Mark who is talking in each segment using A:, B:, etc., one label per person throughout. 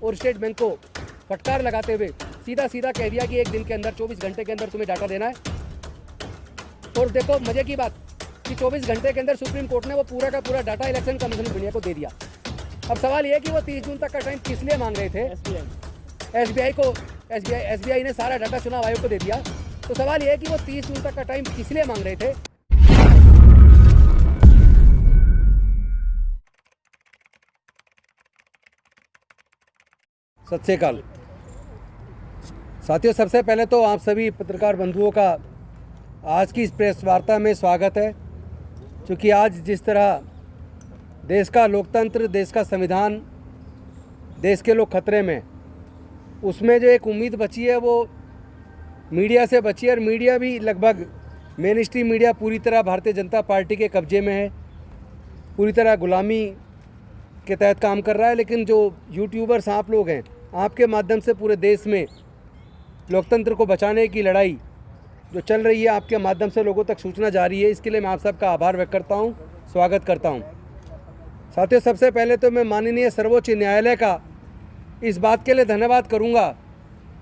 A: और state bank को फटकार लगाते हुए सीधा सीधा कह दिया कि एक दिन के अंदर 24 घंटे के अंदर तुम्हें डाटा देना है। और देखो मजे की बात कि 24 घंटे के अंदर सुप्रीम कोर्ट ने वो पूरा का पूरा data election commission of India को दे दिया। अब सवाल ये है कि वो 30 जून तक का टाइम किस लिए मांग रहे थे? एसबीआई ने सारा डाटा चुनाव आयोग को दे दिया। तो सवाल ये है कि वो 30 जून तक का टाइम किस लिए मांग रहे थे? सत श्री अकाल साथियों, सबसे पहले तो आप सभी पत्रकार बंधुओं का आज की इस प्रेस वार्ता में स्वागत है। क्योंकि आज जिस तरह देश का लोकतंत्र, देश का संविधान, देश के लोग खतरे में, उसमें जो एक उम्मीद बची है वो मीडिया से बची है। और मीडिया भी लगभग मेन स्ट्रीम मीडिया पूरी तरह भारतीय जनता पार्टी के कब्जे में है, पूरी तरह गुलामी के तहत काम कर रहा है। लेकिन जो यूट्यूबर्स आप लोग हैं, आपके माध्यम से पूरे देश में लोकतंत्र को बचाने की लड़ाई जो चल रही है, आपके माध्यम से लोगों तक सूचना जा रही है। इसके लिए मैं आप सबका आभार व्यक्त करता हूं, स्वागत करता हूं। साथियों, सबसे पहले तो मैं माननीय सर्वोच्च न्यायालय का इस बात के लिए धन्यवाद करूंगा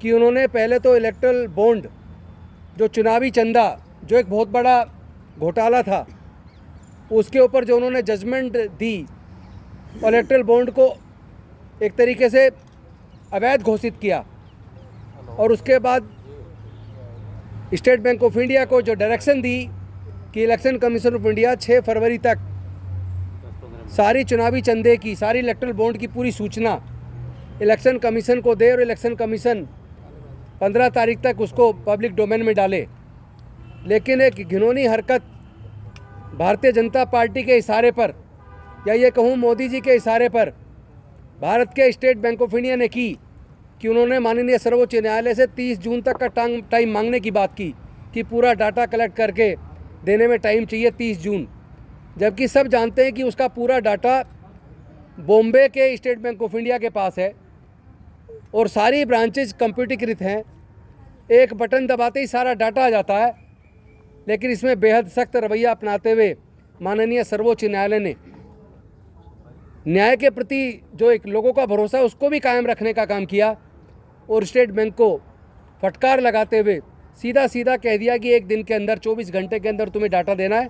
A: कि उन्होंने पहले तो इलेक्टोरल बॉन्ड, जो चुनावी चंदा, जो एक बहुत बड़ा घोटाला था, उसके ऊपर जो उन्होंने जजमेंट दी और इलेक्टोरल बॉन्ड को एक तरीके से अवैध घोषित किया। और उसके बाद स्टेट बैंक ऑफ इंडिया को जो डायरेक्शन दी कि इलेक्शन कमीशन ऑफ इंडिया 6 फरवरी तक सारी चुनावी चंदे की, सारी इलेक्टोरल बॉन्ड की पूरी सूचना इलेक्शन कमीशन को दे और इलेक्शन कमीशन 15 तारीख तक उसको पब्लिक डोमेन में डाले। लेकिन एक घिनौनी हरकत भारतीय जनता पार्टी के इशारे पर, या ये कहूँ मोदी जी के इशारे पर, भारत के स्टेट बैंक ऑफ इंडिया ने की कि उन्होंने माननीय सर्वोच्च न्यायालय से 30 जून तक का टाइम मांगने की बात की कि पूरा डाटा कलेक्ट करके देने में टाइम चाहिए 30 जून। जबकि सब जानते हैं कि उसका पूरा डाटा बॉम्बे के स्टेट बैंक ऑफ इंडिया के पास है और सारी ब्रांचेज कंप्यूटरीकृत हैं। एक बटन दबाते ही सारा डाटा आ जाता है। लेकिन इसमें बेहद सख्त रवैया अपनाते हुए माननीय सर्वोच्च न्यायालय ने न्याय के प्रति जो एक लोगों का भरोसा है उसको भी कायम रखने का काम किया और स्टेट बैंक को फटकार लगाते हुए सीधा सीधा कह दिया कि एक दिन के अंदर, 24 घंटे के अंदर तुम्हें डाटा देना है।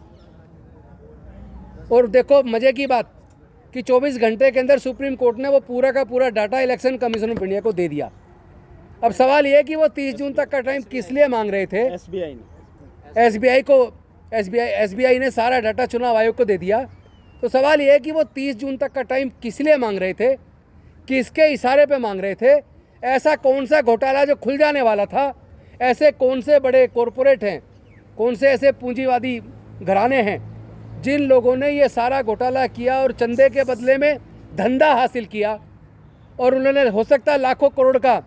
A: और देखो मजे की बात कि 24 घंटे के अंदर सुप्रीम कोर्ट ने वो पूरा का पूरा data election commission of India को दे दिया। अब सवाल ये है कि वो 30 जून तक का टाइम किस लिए मांग रहे थे? एसबीआई ने सारा डाटा चुनाव आयोग को दे दिया। तो सवाल ये है कि वो 30 जून तक का टाइम किस लिए मांग रहे थे, किसके इशारे पे मांग रहे थे? ऐसा कौन सा घोटाला जो खुल जाने वाला था? ऐसे कौन से बड़े कॉरपोरेट हैं, कौन से ऐसे पूंजीवादी घराने हैं जिन लोगों ने ये सारा घोटाला किया और चंदे के बदले में धंधा हासिल किया? और उन्होंने हो सकता है लाखों करोड़ का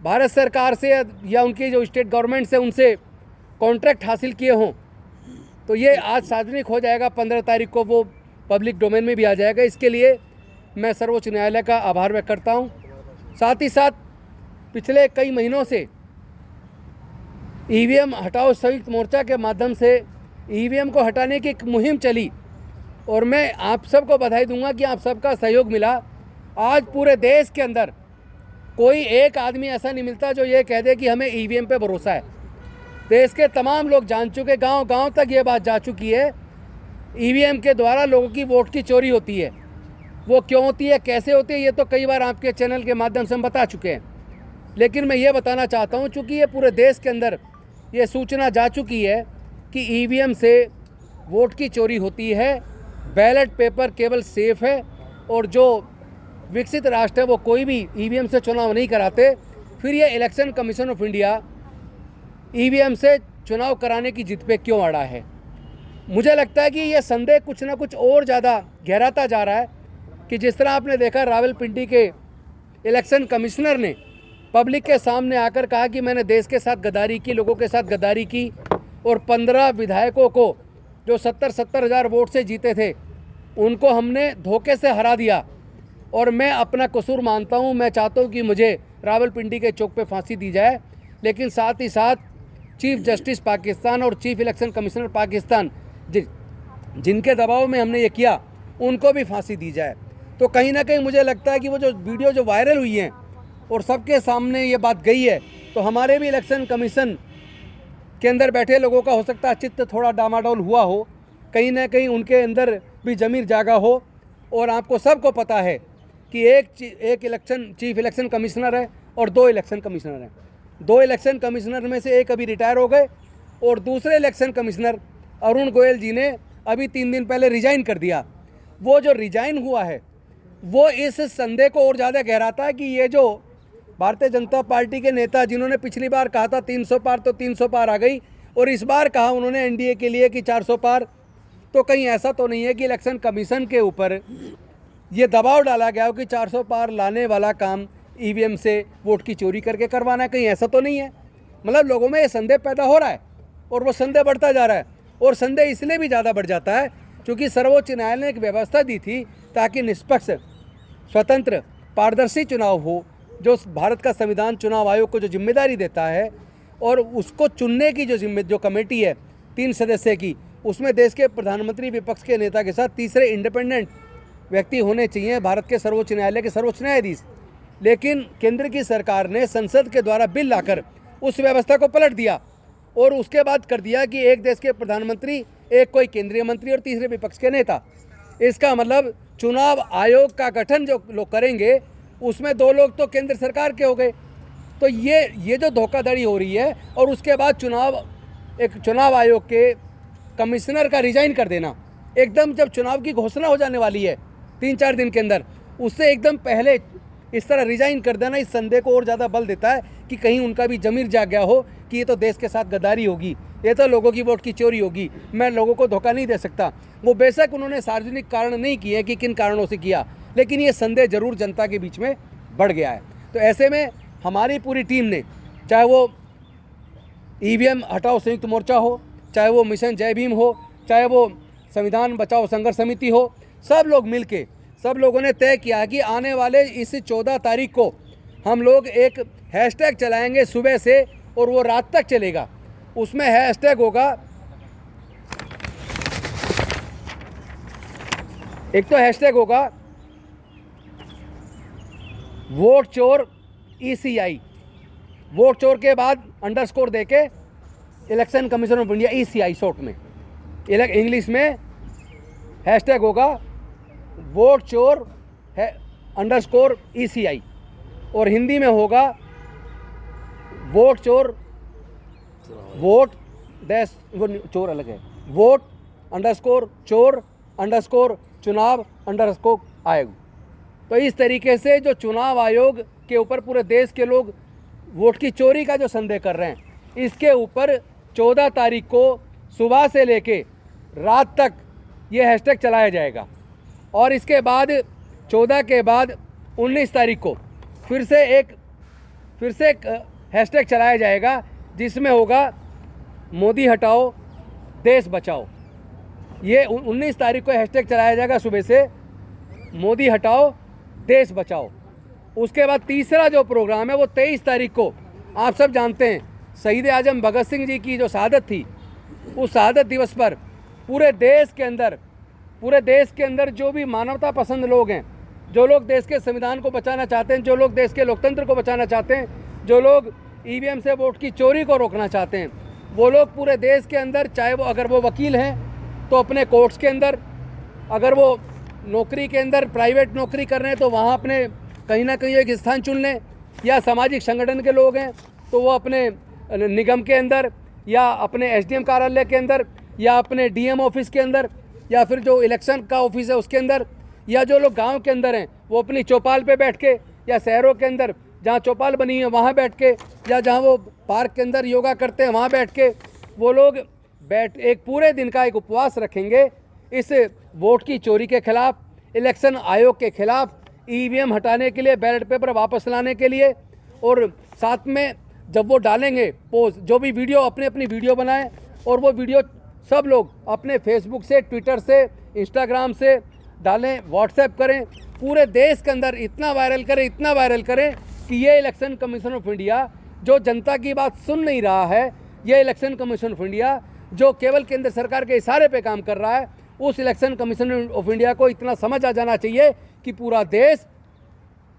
A: भारत सरकार से या उनकी जो स्टेट गवर्नमेंट से उनसे कॉन्ट्रैक्ट हासिल किए हों। तो ये आज सार्वजनिक हो जाएगा, 15 तारीख को वो पब्लिक डोमेन में भी आ जाएगा। इसके लिए मैं सर्वोच्च न्यायालय का आभार व्यक्त करता हूं। साथ ही साथ पिछले कई महीनों से ईवीएम हटाओ संयुक्त मोर्चा के माध्यम से ईवीएम को हटाने की एक मुहिम चली और मैं आप सबको बधाई दूंगा कि आप सबका सहयोग मिला। आज पूरे देश के अंदर कोई एक आदमी ऐसा नहीं मिलता जो ये कह दे कि हमें ईवीएम पे भरोसा है। देश के तमाम लोग जान चुके, गांव-गांव तक ये बात जा चुकी है, ईवीएम के द्वारा लोगों की वोट की चोरी होती है। वो क्यों होती है, कैसे होती है, ये तो कई बार आपके चैनल के माध्यम से हम बता चुके हैं। लेकिन मैं ये बताना चाहता हूँ, चूँकि ये पूरे देश के अंदर ये सूचना जा चुकी है कि ईवीएम से वोट की चोरी होती है, बैलेट पेपर केवल सेफ है और जो विकसित राष्ट्र है वो कोई भी ईवीएम से चुनाव नहीं कराते। फिर ये election commission of India EVM से चुनाव कराने की जिद पे क्यों अड़ा है? मुझे लगता है कि ये संदेह कुछ ना कुछ और ज़्यादा गहराता जा रहा है कि जिस तरह आपने देखा रावलपिंडी के इलेक्शन कमिश्नर ने पब्लिक के सामने आकर कहा कि मैंने देश के साथ गद्दारी की, लोगों के साथ गद्दारी की और 15 विधायकों को जो 70-70 हज़ार वोट से जीते थे उनको हमने धोखे से हरा दिया और मैं अपना कसूर मानता हूं। मैं चाहता हूं कि मुझे रावलपिंडी के चौक पे फांसी दी जाए। लेकिन साथ ही साथ चीफ जस्टिस पाकिस्तान और चीफ इलेक्शन कमिश्नर पाकिस्तान जिनके दबाव में हमने ये किया उनको भी फांसी दी जाए। तो कहीं ना कहीं मुझे लगता है कि वो जो वीडियो जो वायरल हुई हैं और सबके सामने ये बात गई है, तो हमारे भी इलेक्शन कमीशन के अंदर बैठे लोगों का हो सकता है चित्त थोड़ा डामाडोल हुआ हो, कहीं ना कहीं उनके अंदर भी ज़मीर जागा हो। और आपको सबको पता है कि एक इलेक्शन चीफ इलेक्शन कमिश्नर है और 2 इलेक्शन कमिश्नर हैं। 2 इलेक्शन कमिश्नर में से एक अभी रिटायर हो गए और दूसरे इलेक्शन कमिश्नर अरुण गोयल जी ने अभी 3 दिन पहले रिजाइन कर दिया। वो जो रिजाइन हुआ है वो इस संदेह को और ज़्यादा गहराता है कि ये जो भारतीय जनता पार्टी के नेता जिन्होंने पिछली बार कहा था 300 पार, तो 300 पार आ गई, और इस बार कहा उन्होंने एनडीए के लिए कि 400 पार, तो कहीं ऐसा तो नहीं है कि इलेक्शन कमीशन के ऊपर ये दबाव डाला गया हो कि 400 पार लाने वाला काम ईवीएम से वोट की चोरी करके करवाना है? कहीं ऐसा तो नहीं है। मतलब लोगों में ये संदेह पैदा हो रहा है और वो संदेह बढ़ता जा रहा है, और संदेह इसलिए भी ज़्यादा बढ़ जाता है क्योंकि सर्वोच्च न्यायालय ने एक व्यवस्था दी थी ताकि निष्पक्ष, स्वतंत्र, पारदर्शी चुनाव हो, जो भारत का संविधान चुनाव आयोग को जो जिम्मेदारी देता है, और उसको चुनने की जो कमेटी है 3 सदस्य की, उसमें देश के प्रधानमंत्री विपक्ष के नेता के साथ तीसरे इंडिपेंडेंट व्यक्ति होने चाहिए, भारत के सर्वोच्च न्यायालय के सर्वोच्च न्यायाधीश। लेकिन केंद्र की सरकार ने संसद के द्वारा बिल लाकर उस व्यवस्था को पलट दिया और उसके बाद कर दिया कि एक देश के प्रधानमंत्री, एक कोई केंद्रीय मंत्री और तीसरे विपक्ष के नेता। इसका मतलब चुनाव आयोग का गठन जो लोग करेंगे उसमें 2 लोग तो केंद्र सरकार के हो गए। तो ये जो धोखाधड़ी हो रही है, और उसके बाद चुनाव आयोग के कमिश्नर का रिजाइन कर देना एकदम, जब चुनाव की घोषणा हो जाने वाली है 3-4 दिन के अंदर, उससे एकदम पहले इस तरह रिजाइन कर देना इस संदेह को और ज़्यादा बल देता है कि कहीं उनका भी ज़मीर जाग गया हो कि ये तो देश के साथ गद्दारी होगी, ये तो लोगों की वोट की चोरी होगी, मैं लोगों को धोखा नहीं दे सकता। वो बेशक उन्होंने सार्वजनिक कारण नहीं किए कि किन कारणों से किया, लेकिन ये संदेह जरूर जनता के बीच में बढ़ गया है। तो ऐसे में हमारी पूरी टीम ने, चाहे वो ईवीएम हटाओ संयुक्त मोर्चा हो, चाहे वो मिशन जय भीम हो, चाहे वो संविधान बचाओ संघर्ष समिति हो, सब लोगों ने तय किया कि आने वाले इस 14 तारीख को हम लोग एक हैशटैग चलाएंगे सुबह से, और वो रात तक चलेगा। उसमें हैशटैग होगा, एक तो हैशटैग होगा वोट चोर ECI, वोट चोर के बाद अंडरस्कोर देके election commission of India, ECI short में, इंग्लिश में हैशटैग होगा वोट चोर है अंडरस्कोर ECI, और हिंदी में होगा वोट चोर, वोट डैश, वो चोर अलग है, वोट अंडरस्कोर चोर अंडरस्कोर चुनाव अंडरस्कोर आयोग। तो इस तरीके से जो चुनाव आयोग के ऊपर पूरे देश के लोग वोट की चोरी का जो संदेह कर रहे हैं, इसके ऊपर 14 तारीख को सुबह से लेके रात तक ये हैशटैग चलाया जाएगा, और इसके बाद 14 के बाद 19 तारीख को फिर से एक हैशटैग चलाया जाएगा जिसमें होगा मोदी हटाओ देश बचाओ। ये 19 तारीख को हैशटैग चलाया जाएगा सुबह से, मोदी हटाओ देश बचाओ। उसके बाद तीसरा जो प्रोग्राम है वो 23 तारीख को, आप सब जानते हैं शहीद आजम भगत सिंह जी की जो शहादत थी, उस शहादत दिवस पर पूरे देश के अंदर जो भी मानवता पसंद लोग हैं, जो लोग देश के संविधान को बचाना चाहते हैं, जो लोग देश के लोकतंत्र को बचाना चाहते हैं, जो लोग ईवीएम से वोट की चोरी को रोकना चाहते हैं, वो लोग पूरे देश के अंदर, चाहे वो अगर वो वकील हैं तो अपने कोर्ट्स के अंदर, अगर वो नौकरी के अंदर प्राइवेट नौकरी कर रहे हैं तो वहाँ अपने कहीं ना कहीं एक स्थान चुन लें, या सामाजिक संगठन के लोग हैं तो वो अपने निगम के अंदर, या अपने SDM कार्यालय के अंदर, या अपने DM ऑफिस के अंदर, या फिर जो इलेक्शन का ऑफिस है उसके अंदर, या जो लोग गांव के अंदर हैं वो अपनी चौपाल पे बैठ के, या शहरों के अंदर जहां चौपाल बनी है वहां बैठ के, या जहां वो पार्क के अंदर योगा करते हैं वहां बैठ के, वो लोग एक पूरे दिन का एक उपवास रखेंगे इस वोट की चोरी के खिलाफ, इलेक्शन आयोग के खिलाफ, EVM हटाने के लिए, बैलेट पेपर वापस लाने के लिए। और साथ में जब वो डालेंगे पोस्ट, जो भी वीडियो, अपनी वीडियो बनाएं, और वो वीडियो सब लोग अपने फेसबुक से, ट्विटर से, इंस्टाग्राम से डालें, व्हाट्सएप करें, पूरे देश के अंदर इतना वायरल करें कि ये इलेक्शन कमीशन ऑफ इंडिया जो जनता की बात सुन नहीं रहा है, ये इलेक्शन कमीशन ऑफ इंडिया जो केवल केंद्र सरकार के इशारे पे काम कर रहा है, उस इलेक्शन कमीशन ऑफ इंडिया को इतना समझ आ जाना चाहिए कि पूरा देश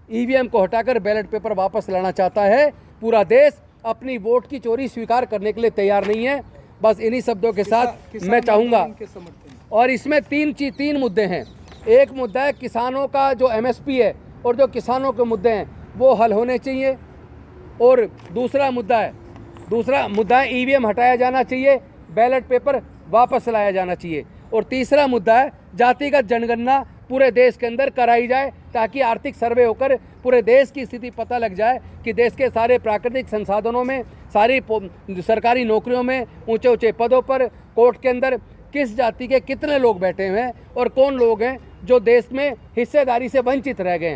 A: ईवीएम को हटाकर बैलेट पेपर वापस लाना चाहता है। पूरा देश अपनी वोट की चोरी स्वीकार करने के लिए तैयार नहीं है। बस इन्हीं शब्दों के साथ मैं चाहूँगा, और इसमें तीन मुद्दे हैं। एक मुद्दा है किसानों का जो एमएसपी है और जो किसानों के मुद्दे हैं वो हल होने चाहिए, और दूसरा मुद्दा है ईवीएम हटाया जाना चाहिए, बैलेट पेपर वापस लाया जाना चाहिए, और तीसरा मुद्दा है जातिगत जनगणना पूरे देश के अंदर कराई जाए ताकि आर्थिक सर्वे होकर पूरे देश की स्थिति पता लग जाए कि देश के सारे प्राकृतिक संसाधनों में, सारी सरकारी नौकरियों में, ऊंचे ऊंचे पदों पर, कोर्ट के अंदर किस जाति के कितने लोग बैठे हुए हैं और कौन लोग हैं जो देश में हिस्सेदारी से वंचित रह गए हैं।